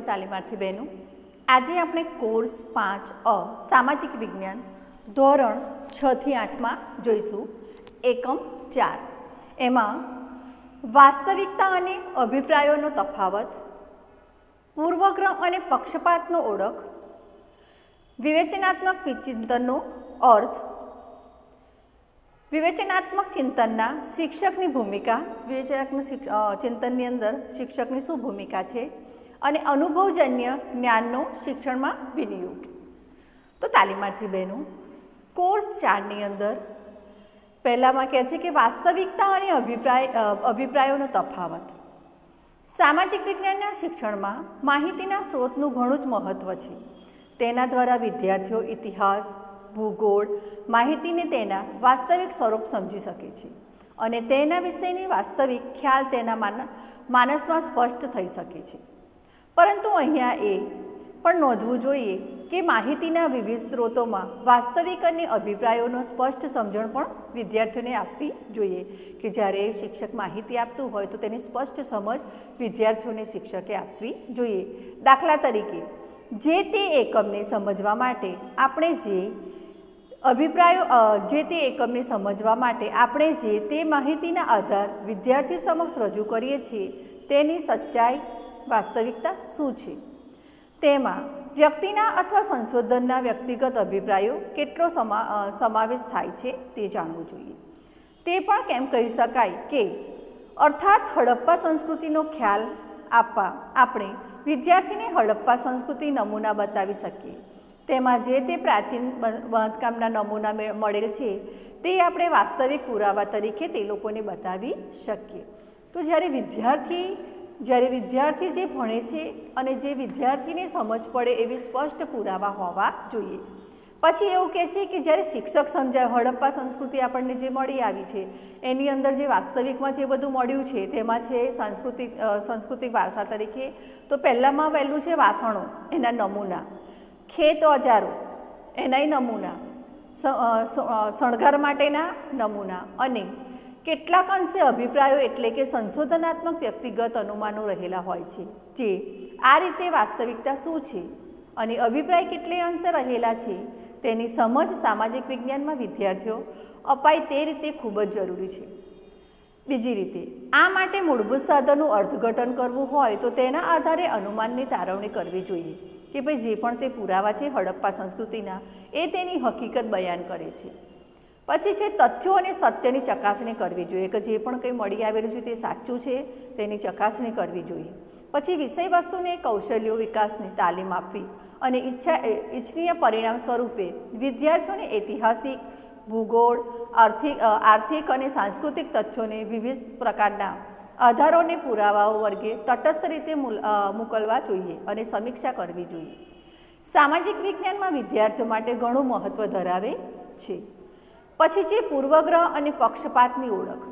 તાલીમાર્થી બહેનો, આજે આપણે કોર્સ 5 સામાજિક વિજ્ઞાન ધોરણ 6 થી 8માં જોઈશું એકમ 4। એમાં વાસ્તવિકતા અને અભિપ્રાયોનો તફાવત, પૂર્વગ્રહ અને પક્ષપાતનો ઓળખ, વિવેચનાત્મક ચિંતનનો અર્થ, વિવેચનાત્મક ચિંતનના શિક્ષકની ભૂમિકા, વિવેચનાત્મક ચિંતનની અંદર શિક્ષકની શું ભૂમિકા છે અને અનુભવજન્ય જ્ઞાનનો શિક્ષણમાં વિનિયોગ। તો તાલીમાર્થી બહેનો, કોર્સ 4ની અંદર પહેલામાં કહે છે કે વાસ્તવિકતા અને અભિપ્રાયોનો તફાવત। સામાજિક વિજ્ઞાનના શિક્ષણમાં માહિતીના સ્ત્રોતનું ઘણું જ મહત્ત્વ છે। તેના દ્વારા વિદ્યાર્થીઓ ઇતિહાસ, ભૂગોળ, માહિતીને તેના વાસ્તવિક સ્વરૂપ સમજી શકે છે અને તેના વિશેની વાસ્તવિક ખ્યાલ તેના માનસમાં સ્પષ્ટ થઈ શકે છે। પરંતુ અહીંયા એ પણ નોંધવું જોઈએ કે માહિતીના વિવિધ સ્ત્રોતોમાં વાસ્તવિક અને અભિપ્રાયોનો સ્પષ્ટ સમજણ પણ વિદ્યાર્થીઓને આપવી જોઈએ કે જ્યારે શિક્ષક માહિતી આપતું હોય તો તેની સ્પષ્ટ સમજ વિદ્યાર્થીઓને શિક્ષકે આપવી જોઈએ। દાખલા તરીકે, જે તે એકમને સમજવા માટે આપણે જે તે માહિતીના આધાર વિદ્યાર્થી સમક્ષ રજૂ કરીએ છીએ તેની સચ્ચાઈ, વાસ્તવિકતા શું છે, તેમાં વ્યક્તિના અથવા સંશોધનના વ્યક્તિગત અભિપ્રાયો કેટલો સમાવેશ થાય છે તે જાણવું જોઈએ। તે પણ કેમ કહી શકાય કે અર્થાત હડપ્પા સંસ્કૃતિનો ખ્યાલ આપવા આપણે વિદ્યાર્થીને હડપ્પા સંસ્કૃતિ નમૂના બતાવી શકીએ। તેમાં જે તે પ્રાચીન બાંધકામના નમૂના મળેલ છે તે આપણે વાસ્તવિક પુરાવા તરીકે તે લોકોને બતાવી શકીએ। તો જ્યારે વિદ્યાર્થી જે ભણે છે અને જે વિદ્યાર્થીને સમજ પડે એવી સ્પષ્ટ પુરાવા હોવા જોઈએ। પછી એવું કહે છે કે જ્યારે શિક્ષક સમજાય, હડપ્પા સંસ્કૃતિ આપણને જે મળી આવી છે એની અંદર જે વાસ્તવિકમાં જે બધું મળ્યું છે તેમાં છે સાંસ્કૃતિક વારસા તરીકે તો પહેલું છે વાસણો, એના નમૂના, ખેત ઓજારો, એનાય નમૂના, શણગાર માટેના નમૂના અને કેટલાક અંશે અભિપ્રાયો એટલે કે સંશોધનાત્મક વ્યક્તિગત અનુમાનો રહેલા હોય છે। જે આ રીતે વાસ્તવિકતા શું છે અને અભિપ્રાય કેટલે અંશે રહેલા છે તેની સમજ સામાજિક વિજ્ઞાનમાં વિદ્યાર્થીઓ અપાય તે રીતે ખૂબ જ જરૂરી છે। બીજી રીતે, આ માટે મૂળભૂત સાધનનું અર્થઘટન કરવું હોય તો તેના આધારે અનુમાનની તારવણી કરવી જોઈએ કે ભાઈ જે પણ તે પુરાવા છે હડપ્પા સંસ્કૃતિના એ તેની હકીકત બયાન કરે છે। પછી છે તથ્યો અને સત્યની ચકાસણી કરવી જોઈએ કે જે પણ કંઈ મળી આવેલું છે તે સાચું છે તેની ચકાસણી કરવી જોઈએ। પછી વિષય વસ્તુને કૌશલ્યો વિકાસની તાલીમ આપવી અને ઇચ્છનીય પરિણામ સ્વરૂપે વિદ્યાર્થીઓને ઐતિહાસિક, ભૂગોળ, આર્થિક અને સાંસ્કૃતિક તથ્યોને વિવિધ પ્રકારના આધારોને પુરાવાઓ વર્ગે તટસ્થ રીતે મોકલવા જોઈએ અને સમીક્ષા કરવી જોઈએ। સામાજિક વિજ્ઞાનમાં વિદ્યાર્થીઓ માટે ઘણું મહત્ત્વ ધરાવે છે। પછી છે પૂર્વગ્રહ અને પક્ષપાતની ઓળખ।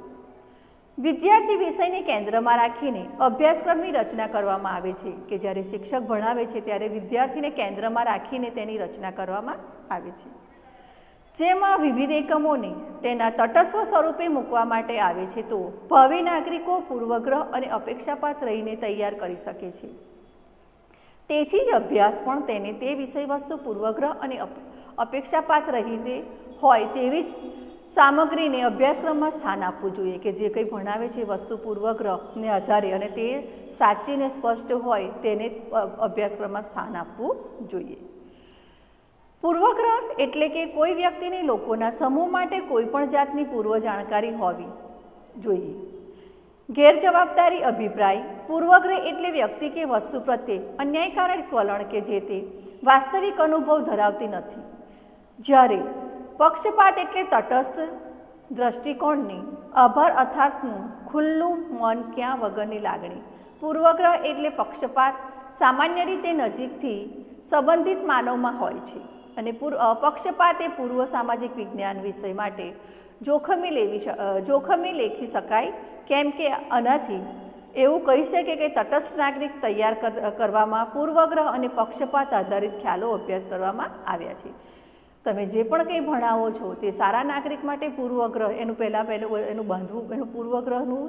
વિદ્યાર્થી વિષયને કેન્દ્રમાં રાખીને અભ્યાસક્રમની રચના કરવામાં આવે છે કે જ્યારે શિક્ષક ભણાવે છે ત્યારે વિદ્યાર્થીને કેન્દ્રમાં રાખીને તેની રચના કરવામાં આવે છે, જેમાં વિવિધ એકમોને તેના તટસ્થ સ્વરૂપે મૂકવા માટે આવે છે તો ભાવિ નાગરિકો પૂર્વગ્રહ અને અપેક્ષાપાત રહીને તૈયાર કરી શકે છે। તેથી જ અભ્યાસ પણ તેને તે વિષય વસ્તુ પૂર્વગ્રહ અને અપેક્ષાપાત રહીને હોય તેવી જ સામગ્રીને અભ્યાસક્રમમાં સ્થાન આપવું જોઈએ કે જે કંઈ ભણાવે છે વસ્તુ પૂર્વગ્રહને આધારે અને તે સાચી ને સ્પષ્ટ હોય તેને અભ્યાસક્રમમાં સ્થાન આપવું જોઈએ। પૂર્વગ્રહ એટલે કે કોઈ વ્યક્તિને લોકોના સમૂહ માટે કોઈ પણ જાતની પૂર્વ જાણકારી હોવી જોઈએ। ગેરજવાબદારી અભિપ્રાય। પૂર્વગ્રહ એટલે વ્યક્તિ કે વસ્તુ પ્રત્યે અન્યાયકારક વલણ કે જે તે વાસ્તવિક અનુભવ ધરાવતી નથી, જ્યારે પક્ષપાત એટલે તટસ્થ દ્રષ્ટિકોણની આભાર અર્થાતનું ખુલ્લું મન ક્યાં વગરની લાગણી। પૂર્વગ્રહ એટલે પક્ષપાત સામાન્ય રીતે નજીકથી સંબંધિત માનવમાં હોય છે અને પક્ષપાત એ પૂર્વ સામાજિક વિજ્ઞાન વિષય માટે જોખમી લેખી શકાય કેમ કે આનાથી એવું કહી શકે કે તટસ્થ નાગરિક તૈયાર કરવામાં પૂર્વગ્રહ અને પક્ષપાત આધારિત ખ્યાલો અભ્યાસ કરવામાં આવ્યા છે। તમે જે પણ કંઈ ભણાવો છો તે સારા નાગરિક માટે પૂર્વગ્રહ એનું પૂર્વગ્રહનું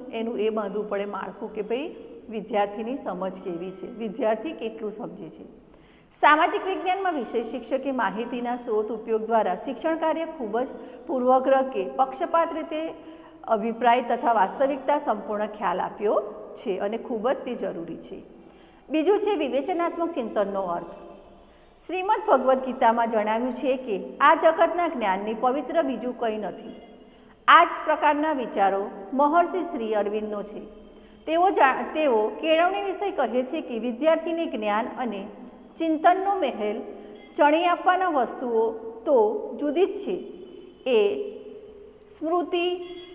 બાંધવું પડે માળખું કે ભાઈ વિદ્યાર્થીની સમજ કેવી છે, વિદ્યાર્થી કેટલું સમજે છે. સામાજિક વિજ્ઞાનમાં વિષય શિક્ષકે માહિતીના સ્ત્રોત ઉપયોગ દ્વારા શિક્ષણ કાર્ય ખૂબ જ પૂર્વગ્રહ કે પક્ષપાત રીતે અભિપ્રાય તથા વાસ્તવિકતા સંપૂર્ણ ખ્યાલ આપ્યો છે અને ખૂબ જ તે જરૂરી છે. બીજું છે વિવેચનાત્મક ચિંતનનો અર્થ. શ્રીમદ ભગવદ્ ગીતામાં જણાવ્યું છે કે આ જગતના જ્ઞાનની પવિત્ર બીજું કંઈ નથી. આ જ પ્રકારના વિચારો મહર્ષિ શ્રી અરવિંદનો છે. તેઓ કેળવણી વિષય કહે છે કે વિદ્યાર્થીને જ્ઞાન અને ચિંતનનો મહેલ ચણી આપવાના વસ્તુઓ તો જુદી જ છે. એ સ્મૃતિ,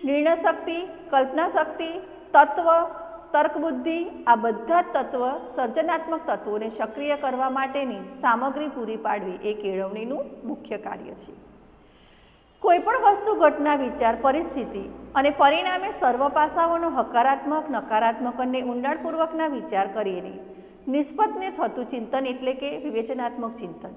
નિર્ણય શક્તિ, કલ્પના શક્તિ, તત્વ, તર્કબુદ્ધિ આ બધા જ તત્વ સર્જનાત્મક તત્વોને સક્રિય કરવા માટેની સામગ્રી પૂરી પાડવી એ કેળવણીનું મુખ્ય કાર્ય છે. કોઈપણ વસ્તુ, ઘટના, વિચાર, પરિસ્થિતિ અને પરિણામે સર્વ પાસાઓનો હકારાત્મક, નકારાત્મક અને ઊંડાણપૂર્વકના વિચાર કરીને નિષ્પત્તિને થતું ચિંતન એટલે કે વિવેચનાત્મક ચિંતન.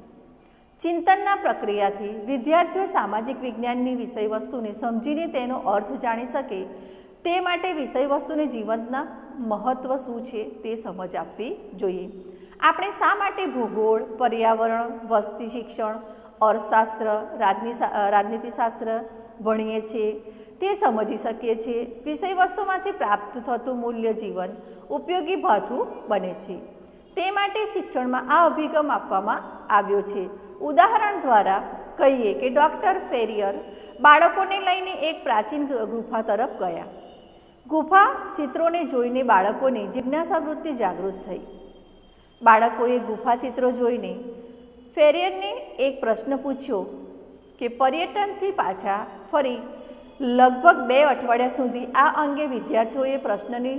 ચિંતનના પ્રક્રિયાથી વિદ્યાર્થીઓ સામાજિક વિજ્ઞાનની વિષય વસ્તુને સમજીને તેનો અર્થ જાણી શકે તે માટે વિષય વસ્તુને જીવનના મહત્ત્વ શું છે તે સમજ આપવી જોઈએ. આપણે શા માટે ભૂગોળ, પર્યાવરણ, વસ્તી શિક્ષણ, અર્થશાસ્ત્ર, રાજનીતિશાસ્ત્ર ભણીએ છીએ તે સમજી શકીએ છીએ. વિષય વસ્તુમાંથી પ્રાપ્ત થતું મૂલ્ય જીવન ઉપયોગી ભાથું બને છે. તે માટે શિક્ષણમાં આ અભિગમ આપવામાં આવ્યો છે. ઉદાહરણ દ્વારા કહીએ કે ડૉક્ટર ફેરિયર બાળકોને લઈને એક પ્રાચીન ગુફા તરફ ગયા. ગુફા ચિત્રોને જોઈને બાળકોની જિજ્ઞાસાવૃત્તિ જાગૃત થઈ. બાળકોએ ગુફા ચિત્રો જોઈને ફેરિયરને એક પ્રશ્ન પૂછ્યો કે પર્યટનથી પાછા ફરી લગભગ 2 અઠવાડિયા સુધી આ અંગે વિદ્યાર્થીઓએ પ્રશ્નની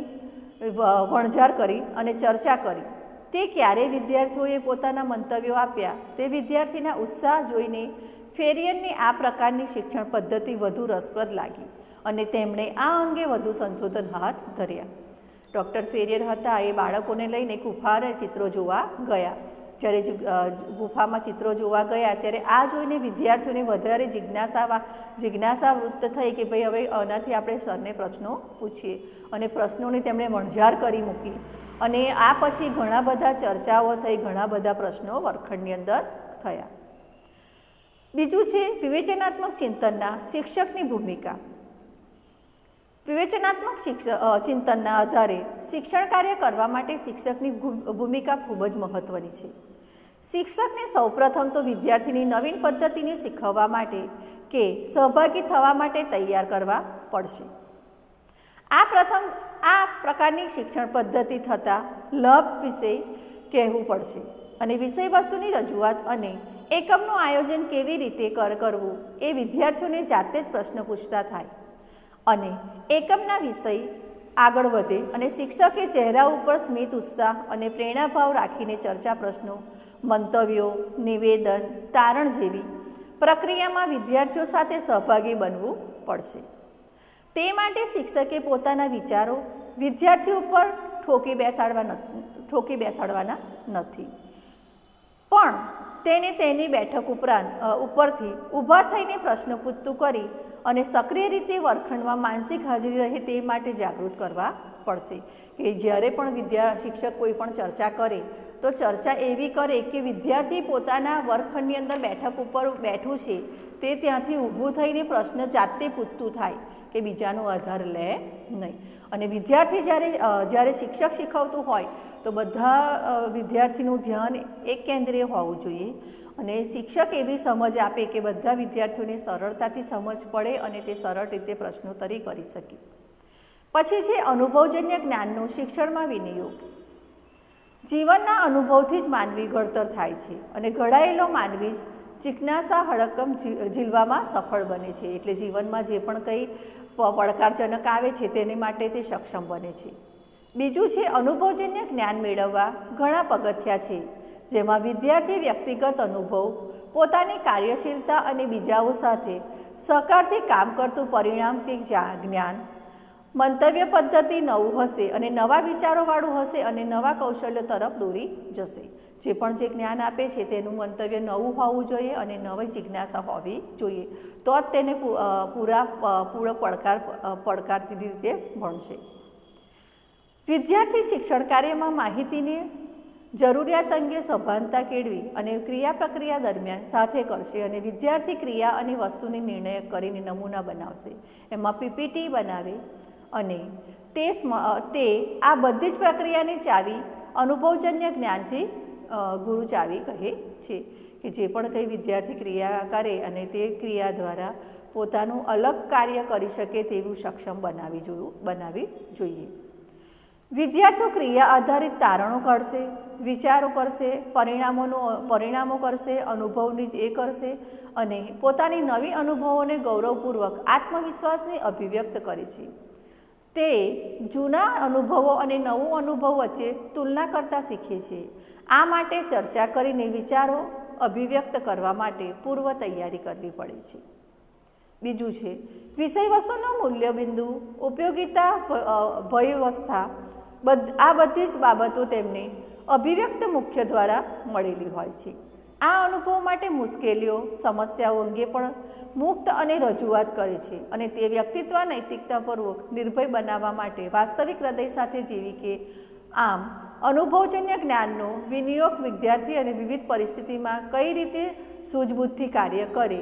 વણઝાર કરી અને ચર્ચા કરી. તે ક્યારે વિદ્યાર્થીઓએ પોતાના મંતવ્યો આપ્યા તે વિદ્યાર્થીના ઉત્સાહ જોઈને ફેરિયરને આ પ્રકારની શિક્ષણ પદ્ધતિ વધુ રસપ્રદ લાગી અને તેમણે આ અંગે વધુ સંશોધન હાથ ધર્યા. ડૉક્ટર ફેરિયર હતા એ બાળકોને લઈને ગુફાના ચિત્રો જોવા ગયા. જ્યારે ગુફામાં ચિત્રો જોવા ગયા ત્યારે આ જોઈને વિદ્યાર્થીઓને વધારે જિજ્ઞાસાવૃત્ત થઈ કે ભાઈ હવે આનાથી આપણે સરને પ્રશ્નો પૂછીએ અને પ્રશ્નોની તેમણે વણઝાર કરી મૂકી અને આ પછી ઘણા બધા ચર્ચાઓ થઈ, ઘણા બધા પ્રશ્નો વર્ગખંડની અંદર થયા. બીજું છે વિવેચનાત્મક ચિંતનના શિક્ષકની ભૂમિકા. વિવેચનાત્મક ચિંતનના આધારે શિક્ષણ કાર્ય કરવા માટે શિક્ષકની ભૂમિકા ખૂબ જ મહત્ત્વની છે. શિક્ષકને સૌપ્રથમ તો વિદ્યાર્થીની નવીન પદ્ધતિને શીખવવા માટે કે સહભાગી થવા માટે તૈયાર કરવા પડશે. આ પ્રકારની શિક્ષણ પદ્ધતિ થતાં લાભ વિશે કહેવું પડશે અને વિષય વસ્તુની રજૂઆત અને એકમનું આયોજન કેવી રીતે કરવું એ વિદ્યાર્થીઓને જાતે જ પ્રશ્ન પૂછતા થાય અને એકમના વિષય આગળ વધે અને શિક્ષકે ચહેરા ઉપર સ્મિત, ઉત્સાહ અને પ્રેરણાભાવ રાખીને ચર્ચા, પ્રશ્નો, મંતવ્યો, નિવેદન, તારણ જેવી પ્રક્રિયામાં વિદ્યાર્થીઓ સાથે સહભાગી બનવું પડશે. તે માટે શિક્ષકે પોતાના વિચારો વિદ્યાર્થીઓ પર ઠોકી બેસાડવાના નથી, પણ તેને તેની બેઠક ઉપરથી ઊભા થઈને પ્રશ્ન પૂછતું કરી અને સક્રિય રીતે વર્ગખંડમાં માનસિક હાજરી રહે તે માટે જાગૃત કરવા પડશે. કે જ્યારે પણ શિક્ષક કોઈ પણ ચર્ચા કરે તો ચર્ચા એવી કરે કે વિદ્યાર્થી પોતાના વર્ગખંડની અંદર બેઠક ઉપર બેઠું છે તે ત્યાંથી ઊભું થઈને પ્રશ્ન જાતે પૂછતું થાય કે બીજાનો આધાર લે નહીં. અને વિદ્યાર્થી જ્યારે શિક્ષક શીખવતું હોય તો બધા વિદ્યાર્થીનું ધ્યાન એક કેન્દ્રીય હોવું જોઈએ અને શિક્ષક એવી સમજ આપે કે બધા વિદ્યાર્થીઓને સરળતાથી સમજ પડે અને તે સરળ રીતે પ્રશ્નોત્તરી કરી શકે. પછી છે અનુભવજન્ય જ્ઞાનનો શિક્ષણમાં વિનિયોગ. જીવનના અનુભવથી જ માનવી ઘડતર થાય છે અને ઘડાયેલો માનવી જ જિજ્ઞાસા હડકમ ઝીલવામાં સફળ બને છે. એટલે જીવનમાં જે પણ કંઈ પડકારજનક આવે છે તેને માટે તે સક્ષમ બને છે. બીજું છે અનુભવજન્ય જ્ઞાન મેળવવા ઘણા પગથિયાં છે, જેમાં વિદ્યાર્થી વ્યક્તિગત અનુભવ, પોતાની કાર્યશીલતા અને બીજાઓ સાથે સહકારથી કામ કરતું પરિણામથી જ્ઞાન, મંતવ્ય પદ્ધતિ નવું હશે અને નવા વિચારોવાળું હશે અને નવા કૌશલ્યો તરફ દોરી જશે. જે પણ જે જ્ઞાન આપે છે તેનું મંતવ્ય નવું હોવું જોઈએ અને નવી જિજ્ઞાસા હોવી જોઈએ, તો જ તેને પૂરો પડકારતી રીતે ભણશે. વિદ્યાર્થી શિક્ષણ કાર્યમાં માહિતીની જરૂરિયાત અંગે સભાનતા કેળવી અને ક્રિયા પ્રક્રિયા દરમિયાન સાથે કરશે અને વિદ્યાર્થી ક્રિયા અને વસ્તુની નિર્ણય કરીને નમૂના બનાવશે, એમાં પીપીટી બનાવે અને તે આ બધી જ પ્રક્રિયાની ચાવી અનુભવજન્ય જ્ઞાનથી ગુરુ ચાવી કહે છે કે જે પણ કંઈ વિદ્યાર્થી ક્રિયા કરે અને તે ક્રિયા દ્વારા પોતાનું અલગ કાર્ય કરી શકે તેવું સક્ષમ બનાવવી જોઈએ. વિદ્યાર્થીઓ ક્રિયા આધારિત તારણો કાઢશે, વિચારો કરશે, પરિણામો કરશે, અનુભવની એ કરશે અને પોતાની નવી અનુભવોને ગૌરવપૂર્વક આત્મવિશ્વાસની અભિવ્યક્ત કરે છે. તે જૂના અનુભવો અને નવો અનુભવ વચ્ચે તુલના કરતાં શીખે છે. આ માટે ચર્ચા કરીને વિચારો અભિવ્યક્ત કરવા માટે પૂર્વ તૈયારી કરવી પડે છે. બીજું છે વિષયવસ્તુનો મૂલ્યબિંદુ, ઉપયોગિતા, ભયાવસ્થા, આ બધી જ બાબતો તેમને અભિવ્યક્ત મુખ્ય દ્વારા મળેલી હોય છે. આ અનુભવ માટે મુશ્કેલીઓ, સમસ્યાઓ અંગે પણ મુક્ત અને રજૂઆત કરે છે અને તે વ્યક્તિત્વ નૈતિકતાપૂર્વક નિર્ભય બનાવવા માટે વાસ્તવિક હૃદય સાથે જેવી કે આમ અનુભવજન્ય જ્ઞાનનો વિનિયોગ વિદ્યાર્થી અને વિવિધ પરિસ્થિતિમાં કઈ રીતે સૂઝબૂછથી કાર્ય કરે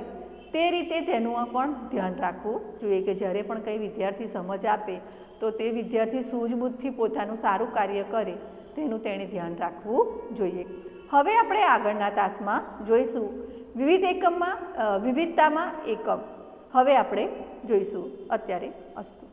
તે રીતે તેનું પણ ધ્યાન રાખવું જોઈએ કે જ્યારે પણ કંઈ વિદ્યાર્થી સમજ આપે તો તે વિદ્યાર્થી સૂઝબૂછથી પોતાનું સારું કાર્ય કરે તેનું તેણે ધ્યાન રાખવું જોઈએ. હવે આપણે આગળના તાસમાં જોઈશું વિવિધતામાં એકમ. હવે આપણે જોઈશું. અત્યારે અસ્તુ.